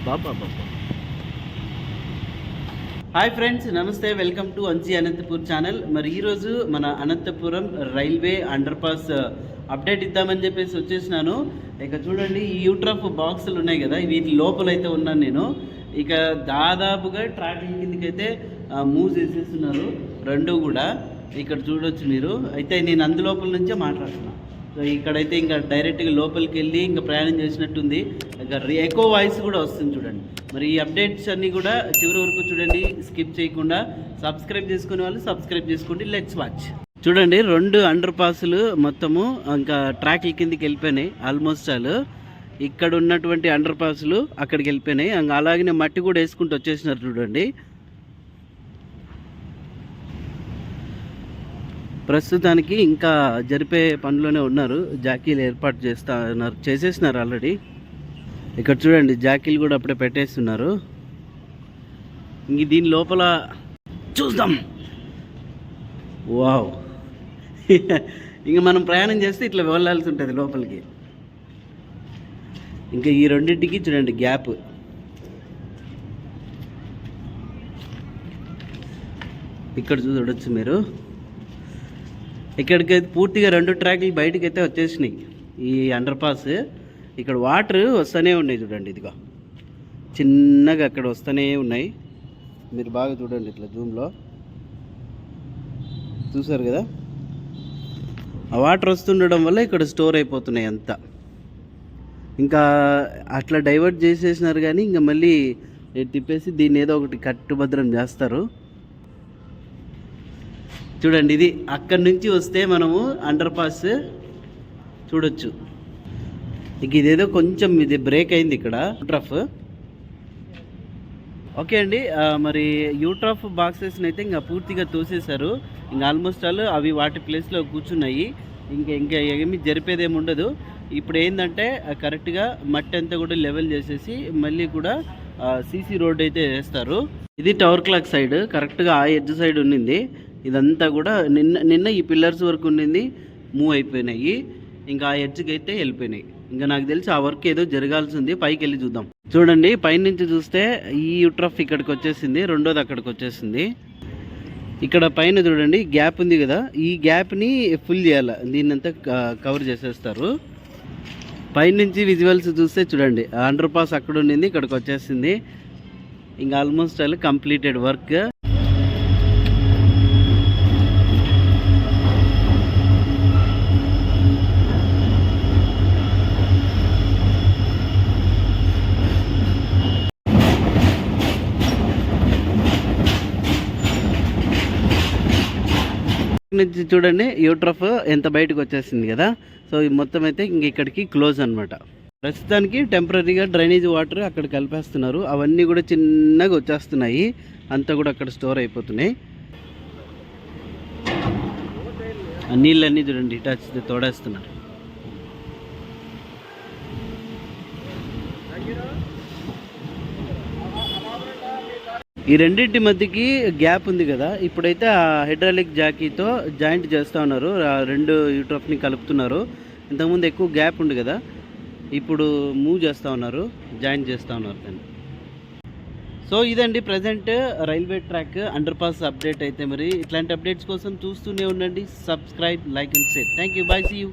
బాబా బాబా. Hi friends, నమస్తే. Welcome to Anji Anantapur channel. మరి ఈరోజు మన Anantapuram railway underpass update ఇద్దామని చెప్పేసి వచ్చేసినాను. ఇక చూడండి, ఈ యూట్రఫ్ బాక్సులు ఉన్నాయి కదా, వీటి లోపలైతే ఉన్నాను నేను. ఇక దాదాపుగా ట్రాకింగ్ కిందకైతే మూవ్ చేసేస్తున్నారు రెండు కూడా. ఇక్కడ చూడొచ్చు మీరు. అయితే నేను అందులోపల నుంచే మాట్లాడుతున్నాను. సో ఇక్కడైతే ఇంకా డైరెక్ట్గా లోపలికి వెళ్ళి ఇంకా ప్రయాణం చేసినట్టుంది. ఇంకా ఎకో వాయిస్ కూడా వస్తుంది చూడండి. మరి ఈ అప్డేట్స్ అన్నీ కూడా చివరి వరకు చూడండి, స్కిప్ చేయకుండా. సబ్స్క్రైబ్ చేసుకునే వాళ్ళు సబ్స్క్రైబ్ చేసుకోండి. Let's watch. చూడండి, రెండు అండర్ పాస్లు మొత్తము ఇంకా ట్రాక్ల కిందకి వెళ్ళిపోయినాయి. ఆల్మోస్ట్ ఆల్ ఇక్కడ ఉన్నటువంటి అండర్ పాస్లు అక్కడికి వెళ్ళిపోయినాయి. ఇంకా అలాగనే మట్టి కూడా వేసుకుంటూ వచ్చేసినారు చూడండి. ప్రస్తుతానికి ఇంకా జరిపే పనిలోనే ఉన్నారు. జాకీలు ఏర్పాటు చేసేసినారు ఆల్రెడీ. ఇక్కడ చూడండి, జాకీలు కూడా అప్పుడే పెట్టేస్తున్నారు. ఇంక దీని లోపల చూద్దాం. వావ్, ఇంక మనం ప్రయాణం చేస్తే ఇట్లా వెళ్ళాల్సి ఉంటుంది లోపలికి. ఇంకా ఈ రెండింటికి చూడండి గ్యాప్. ఇక్కడ చూడొచ్చు మీరు. ఇక్కడికైతే పూర్తిగా రెండు ట్రాక్లు బయటకైతే వచ్చేసినాయి ఈ అండర్ పాస్. ఇక్కడ వాటర్ వస్తూనే ఉన్నాయి చూడండి. ఇదిగో చిన్నగా అక్కడ వస్తూనే ఉన్నాయి. మీరు బాగా చూడండి, ఇట్లా జూమ్లో చూసారు కదా. ఆ వాటర్ వస్తుండడం వల్ల ఇక్కడ స్టోర్ అయిపోతున్నాయి అంతా. ఇంకా అట్లా డైవర్ట్ చేసేసినారు, కానీ ఇంకా మళ్ళీ తిప్పేసి దీన్ని ఏదో ఒకటి కట్టుభద్రం చేస్తారు. చూడండి, ఇది అక్కడి నుంచి వస్తే మనము అండర్ పాస్ చూడొచ్చు. ఇక ఇదేదో కొంచెం ఇది బ్రేక్ అయింది ఇక్కడ యూట్రఫ్. ఓకే అండి, మరి యూట్రఫ్ బాక్సెస్ని అయితే ఇంకా పూర్తిగా తోసేశారు. ఇంకా ఆల్మోస్ట్ ఆల్ అవి వాటి ప్లేస్లో కూర్చున్నాయి. ఇంకా ఏమి జరిపేదేమి ఉండదు. ఇప్పుడు ఏంటంటే కరెక్ట్గా మట్టి అంతా కూడా లెవెల్ చేసేసి మళ్ళీ కూడా సీసీ రోడ్ అయితే వేస్తారు. ఇది టవర్ క్లాక్ సైడ్, కరెక్ట్గా ఆ ఎడ్జ్ సైడ్ ఉండింది. ఇదంతా కూడా నిన్న ఈ పిల్లర్స్ వరకు ఉండింది, మూవ్ అయిపోయినాయి. ఇంకా ఆ ఎడ్జ్కి అయితే వెళ్ళిపోయినాయి. ఇంకా నాకు తెలిసి ఆ వర్క్ ఏదో జరగాల్సి ఉంది. పైకి వెళ్ళి చూద్దాం. చూడండి, పైనుంచి చూస్తే ఈ యూట్రఫ్ ఇక్కడికి వచ్చేసింది, రెండోది అక్కడికి వచ్చేసింది. ఇక్కడ పైన చూడండి గ్యాప్ ఉంది కదా, ఈ గ్యాప్ని ఫుల్ చేయాలి. దీన్నంతా కవర్ చేసేస్తారు. పైనుంచి విజువల్స్ చూస్తే చూడండి, అండర్ పాస్ అక్కడ ఉండింది, ఇక్కడికి వచ్చేసింది. ఇంకా ఆల్మోస్ట్ ఆల్ కంప్లీటెడ్ వర్క్. నుంచి చూడండి, యూట్రఫ్ ఎంత బయటకు వచ్చేసింది కదా. సో ఈ మొత్తం అయితే ఇంక ఇక్కడికి క్లోజ్ అనమాట. ప్రస్తుతానికి టెంపరీగా డ్రైనేజ్ వాటర్ అక్కడ కలిపేస్తున్నారు. అవన్నీ కూడా చిన్నగా వచ్చేస్తున్నాయి, అంతా కూడా అక్కడ స్టోర్ అయిపోతున్నాయి. ఆ నీళ్ళన్నీ చూడండి ఇటాచ్ తోడేస్తున్నారు. ఈ రెండింటి మధ్యకి గ్యాప్ ఉంది కదా, ఇప్పుడైతే ఆ హైడ్రాలిక్ జాకీతో జాయింట్ చేస్తూ ఉన్నారు. ఆ రెండు యూట్రఫ్ని కలుపుతున్నారు. ఇంతకుముందు ఎక్కువ గ్యాప్ ఉంది కదా, ఇప్పుడు మూవ్ చేస్తూ ఉన్నారు, జాయింట్ చేస్తూ ఉన్నారు దాన్ని. సో ఇదండి present railway track underpass update అయితే. మరి ఇట్లాంటి అప్డేట్స్ కోసం చూస్తూనే ఉండండి. Subscribe, like and share. Thank you, bye, see you.